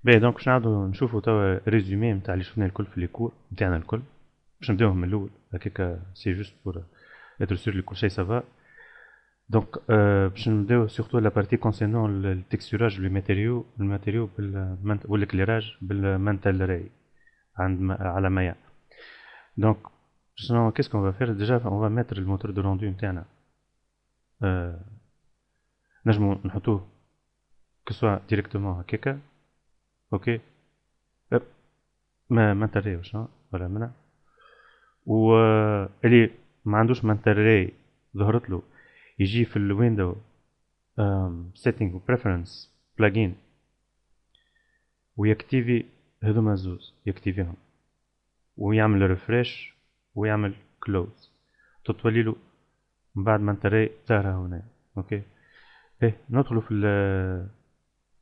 باهي دونك باش نعاودو نشوفو توا ريزومي نتاع اللي شفناه الكل في لي كور نتاعنا الكل. باش نبداوهم من الاول هكاكا سي جوست بور اتر سور لي كل شيء سافا. دونك باش نبداو سورتو لا بارتي كونسيرنون التكستوراج لي ماتيريو الماتيريو والاكليراج بالمانتال راي على مايا. دونك شنو qu'est-ce qu'on va faire déjà on va mettre le moteur de rendu نتاعنا نجمو نحطوه que soit directement هكاكا اوكي. أب، ما نتريوش ولا منع و اللي ما عندوش مانتري ظهرت له يجي في الويندو سيتنج و بريفرنس بلاجين ويكتيفي هذوما زوز يكتيفيهم ويعمل ريفريش ويعمل كلوز تتولي له من بعد ما انتري ظاهرة هنا. اوكي ايه ندخلوا في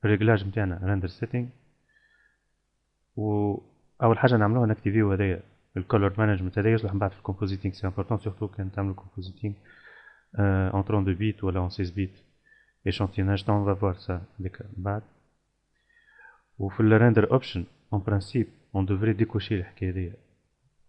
الريجلاج نتاعنا ريندر سيتنج واول حاجه نعملوها نكتيفيو هذايا الكولور مانجمنت. هذا يصلح من بعد في الكومبوزيتينغ سي امبورطون سورتو كان تعملوا كومبوزيتينغ en 32 bits ولا en 16 bits échantillonnage on va voir ça ديك بعد. وفي الريندر اوبشن اون برانسيب اون دوفري ديكوشي الحكايه هذيا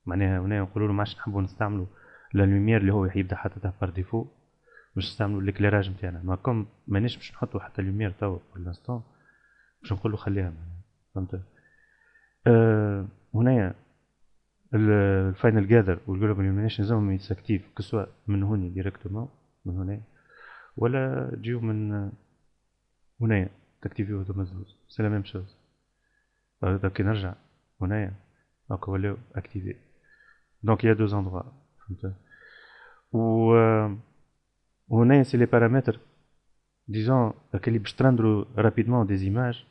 معناها هنا نقولوا له ما عادش نحبوا نستعملوا لا لوميير اللي هو يبدا حاططها بار ديفو باش نستعملوا ليكليراج نتاعنا ما كوم مانيش باش نحطوا حتى لوميير توا بور لانستون باش نقولوا خليها فهمت. هنايا الفاينل جاذر والجلوبال illumination زعما يتساكتيف كسوا من هوني ديريكتومون من هنا ولا تجيو من هنايا تكتيفيو هذوما زوز سي لا ميم شوز. هذا كي نرجع هنايا هاكا ولاو اكتيفي دونك يا دو زوندروا فهمت. و هنايا سي لي بارامتر ديزون اللي باش ترندرو رابيدمون دي زيماج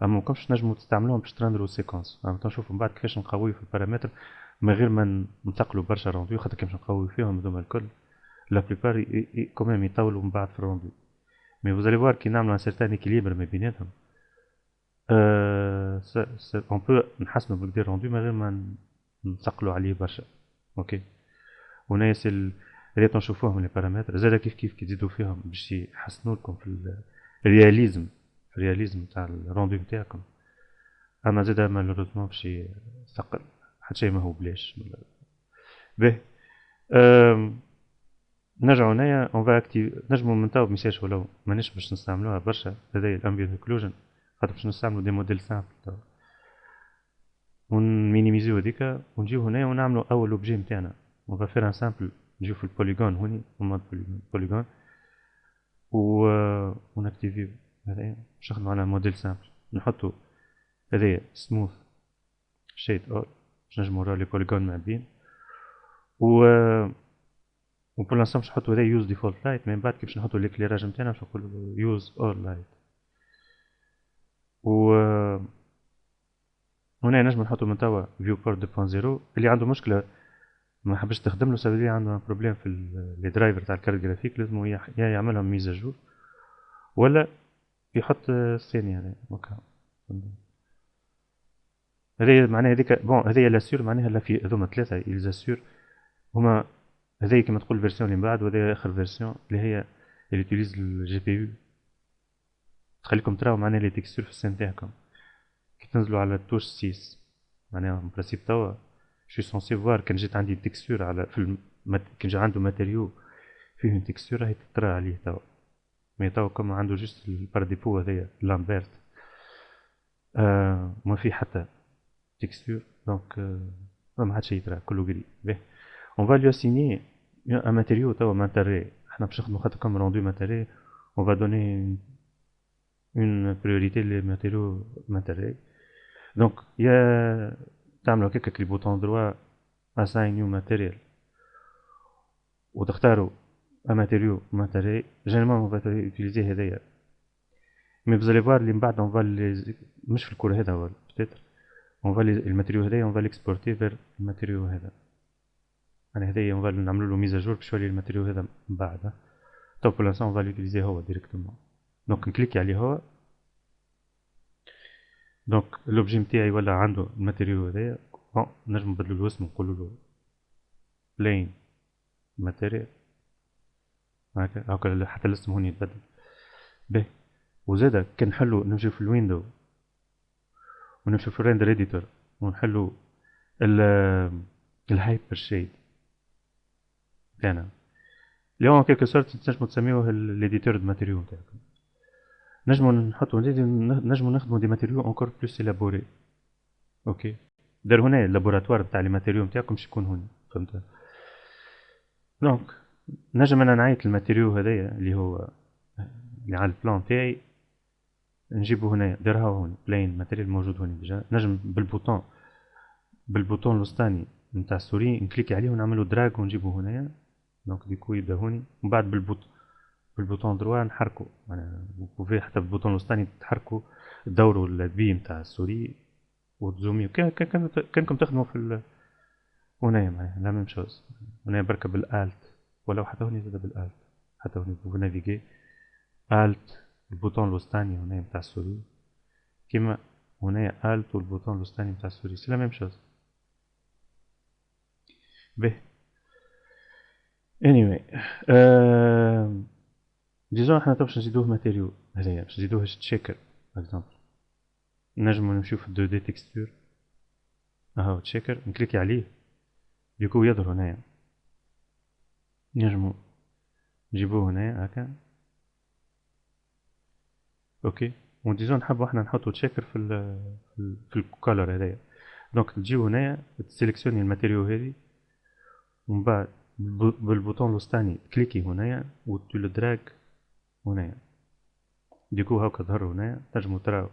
اما مكنش نجمو تستعملوهم باش ترندرو سيكونس. اما نشوفو من بعد كيفاش نقويو في البارامتر من غير ما ننتقلوا برشا روندو خاطر كي باش نقويو فيهم هذوما الكل لا بليبار كوميم يطولوا من بعد في الروندو. مي فوز الي فوار كي نعملو ان سيرتان اكيليبر ما بيناتهم اون بو نحسنو بالكدا روندو من غير ما نثقلوا عليه برشا. اوكي هنايا سي هذا تنشوفوهم لي بارامتر زاد كيف كيف كي تزيدوا فيهم باش يحسنوا لكم في الرياليزم في الرياليزم تاع الروندو نتاعكم. اما زاد مالوروزمون باش يثقل حتى شيء ما هو بلاش. باهي نرجعو هنايا اون فا اكتيف نجمو من توا ميساج ولو مانيش باش نستعملوها برشا هذايا الامبيانت انكلوجن خاطر باش نستعملو دي موديل سامبل توا ونمينيميزيو هذيكا ونجيو هنايا ونعملو اول اوبجي نتاعنا اون فا فير ان سامبل نجيو في البوليغون هوني مود بوليغون و ونكتيفيو هذايا باش نخدمو على موديل سامبل نحطو هذايا سموث شيد اول باش نجمو نراو لي بوليغون معبين و وبور لانستون باش نحطو هذا يوز ديفولت لايت من بعد كي باش نحطو ليكليراج نتاعنا باش نقولو يوز اور لايت. و هنا نجم نحطو من توا فيو بورت 2.0 اللي عنده مشكله ما حبش تخدم له سبب عنده بروبليم في لي درايفر تاع الكارت جرافيك لازم يا يعملهم ميزاجور ولا يحط الثاني هذا هكا. هذه معناها هذيك بون هذه لا سور معناها لا في هذوما ثلاثه يلزاسور هما هذه كما تقول الفيرسيون اللي من بعد وهذه اخر فيرسيون اللي هي اللي تيليز الجي بي يو تخليكم تراو معناها لي تكستور في السين تاعكم كي تنزلوا على التوش 6 معناها برانسيب توا شو سونسي فوار كان جات عندي تكستور على كان جا عنده ماتيريو فيه تكستور راهي تطرا عليه توا مي توا كما عنده جوست البار ديفو هذايا لامبرت ما في حتى تكستور دونك ما عادش يطرا كله قري. باهي on va lui assigner un matériau توا ماتيري احنا باش نخدمو خاطر كم روندو ماتيري on va donner une priorité les matériaux matériels. Donc il y a تعملوا هكاك كلي بوتون دروا assign new material وتختاروا un matériau matériel généralement on va utiliser هذايا مي vous allez voir اللي من بعد on va les مش في الكور هذا هو peut-être on va الماتيريو هذايا on va l'exporter vers الماتيريو هذا يعني هذايا on va نعملوا له ميز اجور باش يولي الماتيريو هذا من بعد. تو pour l'instant on va l'utiliser هو directement دونك نكليكي عليه هو دونك لوبجي نتاعي ولا عنده الماتيريو هذايا بون نجم نبدلو له اسم نقولو له بلين ماتيريال هاكا حتى الاسم هوني يتبدل. باهي وزادا كنحلو نمشيو في الويندو ونمشيو في الريندر اديتور ونحلو ال الهايبر شيد تاعنا. اليوم كيلكو سورت تنجمو تسميوه ليديتور دو ماتيريو تاعكم. نجمو نحطو نجمو نخدمو دي ماتيريو اونكور بلوس الابوري. اوكي دار هنا اللابوراتوار تاع لي ماتيريو نتاعكم باش يكون هنا، فهمت؟ دونك نجم انا نعيط الماتيريو هذايا اللي هو اللي على البلان تاعي نجيبو هنايا، ديرها هون بلاين ماتيريال موجود هنا ديجا. نجم بالبوطون الوسطاني نتاع السوري نكليكي عليه ونعملو دراج ونجيبو هنايا. دونك ديكو يبدا هوني، ومن بعد بالبوطون دروا نحركو، معناها وفي حتى بالبوطون الوسطاني تحركو تدورو البي نتاع السوري وتزوميو كانكم تخدموا في هنايا، معناها لا ميم شوز. هنايا بركة بالالت، ولا حتى هوني زادا بالالت، حتى هوني بو نافيغي الت البوطون الوسطاني هنايا نتاع السوري، كيما هنايا الت والبوطون الوسطاني نتاع السوري سي لا ميم شوز. به anyway ديجون احنا باش نزيدوه ماتيريو هذايا، باش نزيدوه تشيكر باغ اكزومبل. نجمو نمشيو في 2 دي تكستور، اهو تشيكر نكليكي عليه ديكو يظهر هنايا. نجمو نجيبوه هنايا هكا اوكي. وديجون نحبو احنا نحطو تشيكر في الكولر هذايا. دونك تجيو هنايا تسيليكسيوني الماتيريو هذي، ومن بعد بالبوطون الوسطاني كليكي هنايا وتديرو دراج هنايا، ديكو هاكا ظهر هنايا. تنجمو تراو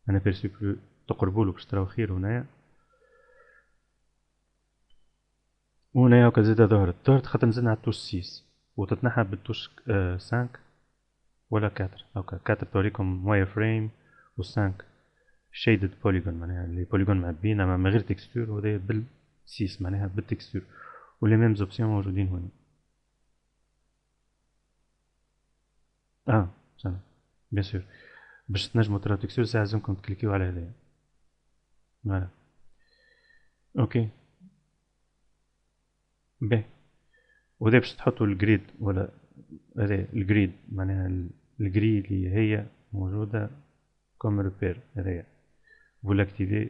انا بيرسي بلو تقربولو باش تراو خير هنايا. وهنايا هاكا زادا ظهرت خاطر نزلنا على التوش 6 وتتنحى بالتوش 5 ولا 4 هاكا. 4 توريكم واير فريم، و 5 شيدد بوليجون معناها لي بوليجون معبين اما من غير تكستور، وهذا بال 6 معناها بالتكستور. ولي ميم زوبسيون موجودين هنا. سنة بيان سور باش تنجمو تراو تكستور ساعة لازمكم تكليكيو على هذايا. فوالا اوكي باهي. وهذا باش تحطو الجريد، ولا هذا الجريد معناها الجريد اللي هي موجودة كوم روبير هذايا. ولا اكتيفي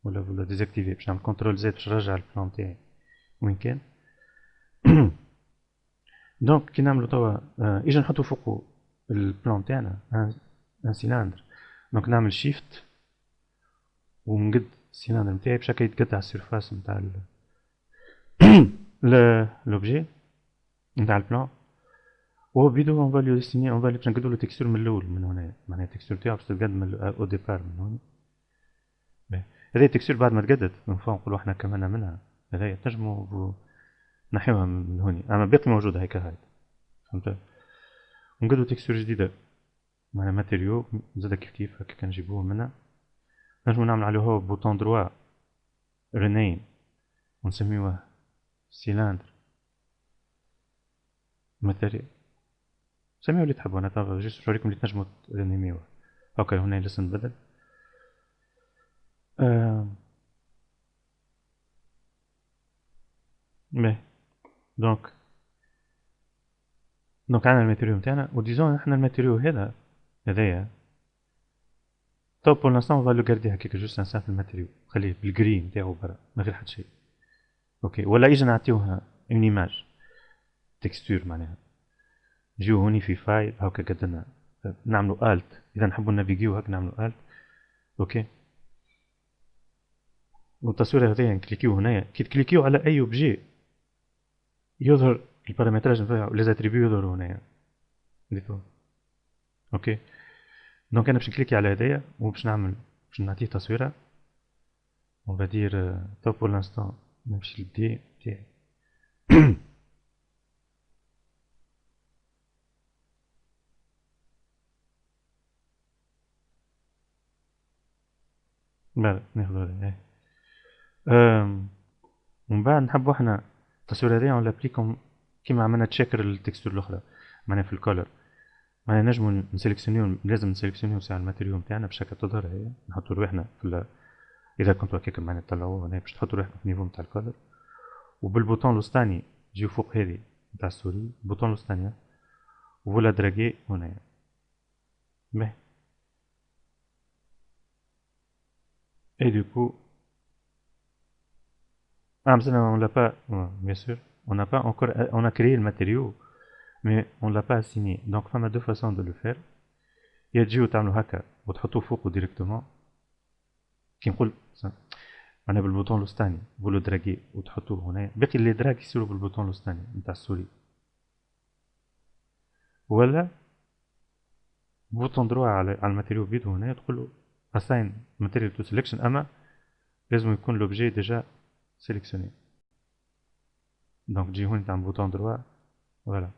ولا ديزاكتيفي باش نعمل كونترول زد باش نرجع البلان تاعي وين كان. دونك كي نعملو توا اجا نحطو فوقو البلان تاعنا ان سيلندر. دونك نعمل شيفت ونقد السيلندر نتاعي باش هكا يتقد على السيرفاس نتاع لوبجي نتاع البلان. وهو بيدو اون فاليو ديستيني اون فاليو باش نقدو له تكستور من الاول من هنا، معناها التكستور تاعو باش تتقد من او ديبار من هنا. هذه التكستور بعد ما تقدت من فوق نقولو احنا كمان منها هذايا تنجمو نحيوها من هوني، اما باقي موجوده هيك هاي، فهمت؟ ونقدو تكستور جديده معناها ماتيريو زادا كيف هكا كنجيبوه منها. نجمو نعمل عليه هو بوطون دروا رينيم ونسميوه سيلاندر ماتيريال، سميوه اللي تحبوا. انا توا جيست نوريكم اللي تنجمو رينيميوه. اوكي هنا لسه نبدل. باهي دونك عندنا الماتيريو نتاعنا، وديزون احنا الماتيريو هذايا تو بور لانستون فالو غاردي هكاك جوست ان سامبل ماتيريو، خليه بالجري نتاعو برا من غير حتى شيء. اوكي ولا اجا نعطيوها اون ايماج تكستور معناها نجيو هوني في فايل هاكا قدنا نعملو الت اذا نحبو نافيغيو هاك نعملو الت. اوكي والتصوير هذايا نكليكيو هنايا. كي تكليكيو على اي اوبجي يظهر البارامتراج نتاعو لي زاتريبيو يظهروا هنايا. اوكي دونك انا باش نكليكي على هدايا وباش نعمل باش نعطيه تصويره. اون فادير تو بور لانستون نمشي للدي تاعي. لا ناخذ هذا. ومن بعد نحبو احنا التصوير هذايا اون لابليكم كيما عملنا تشيكر التكستور الاخرى معناها في الكولر. معناها نجمو نسيليكسيونيو، لازم نسيليكسيونيو ساعة الماتيريو نتاعنا باش هكا تظهر هي. نحطو رواحنا في اذا كنتو هكاك معناها تطلعوه هنا باش تحطو رواحكم في النيفو نتاع الكولر. وبالبوطون الوسطاني تجيو فوق هذه نتاع السوري البوطون الوسطاني ولا دراغي هنايا. باهي Et du coup, مثلا on l'a pas, ouais, bien sûr, on n'a pas encore, on a créé le matériau, mais on l'a pas assigné. Donc, on a deux façons de le faire. يا تجيو تعملوا هكا وتحطوه فوقه ديريكتومون كي نقول معناها بالبوطون الوسطاني بولو دراغي وتحطوه هنا باقي اللي دراغ يصيروا بالبوطون الوسطاني نتاع السوري ولا بوطون دروا على الماتيريو بيدو هنا تقول له assign material to selection اما لازم يكون لوبجي ديجا سيليكسيوني دونك تجي هون تعمل بوطون دروا فوالا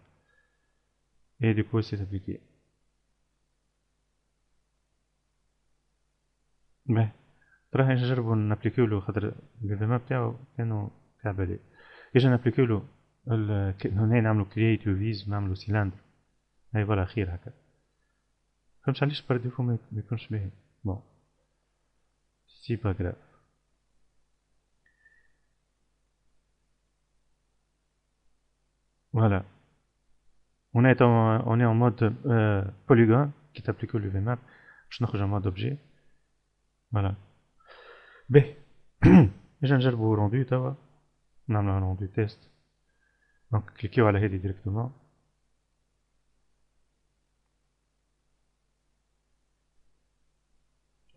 اي دو كو سي ابليكي باهي تراه نجربو نابليكيو له خاطر الفيما بتاعو كانوا كعبالي يجي نابليكيو له هنا نعملو كرييت يوفيز ونعملو سيلاندر هاي فوالا خير هكا فهمتش علاش بار ديفو ما يكونش باهي بون سي با غراف فوالا هنا on est en mode polygone qui t'applique le VMAP باش نخرج en mode objet فوالا باهي اجا نجربو روندو توا نعملو روندو تيست دونك كليكيو على هادي ديريكتومون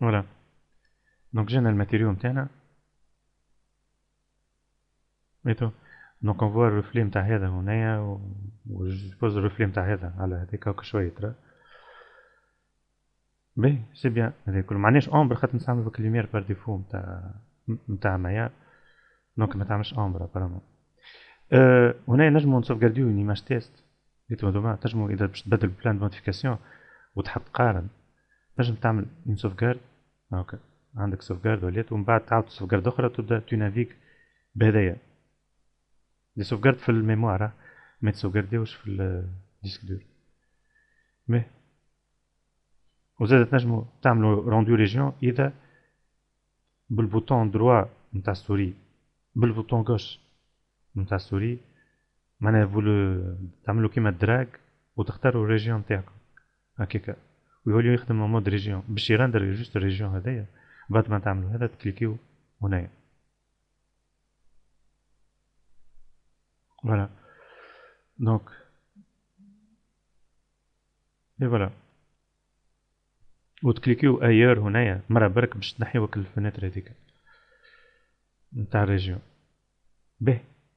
فوالا دونك جانا الماتيريو نتاعنا ميتو دونك اون فوا الريفلي نتاع هذا هنايا و جوبوز الريفلي نتاع هذا على هذيك هاكا شوية ترى باهي سي بيان هذا كل معناش امبر خاطر نستعمل فيك اللوميير بار ديفو نتاع مايا دونك ما تعملش امبر ابارامون هنا نجمو نسوفغارديو اون ايماج تيست ديتو هذوما تنجمو اذا باش تبدل بلان دو موديفيكاسيون وتحط قارن تنجم تعمل اون سوفغارد هاكا عندك سوفغارد ولات ومن بعد تعاود سوفغارد اخرى تبدا تو نافيك بهدايا دي سوفغارد في الميموار ما تسوفغارديوش في الديسك دور مي وزاد تنجمو تعملو روندو ريجيون اذا بالبوطون دروا نتاع السوري بالبوطون غوش نتاع السوري معناها تعملو كيما دراج وتختاروا الريجيون نتاعكم هكاكا ويولي يخدم مود ريجيون باش يرندر جوست الريجيون هذايا بعد ما تعملوا هذا تكليكيو هنايا فوالا دونك اي فوالا وتكليكيو ايور هنايا مرة برك باش تنحيوك الفناتر هذيك نتاع الريجيون به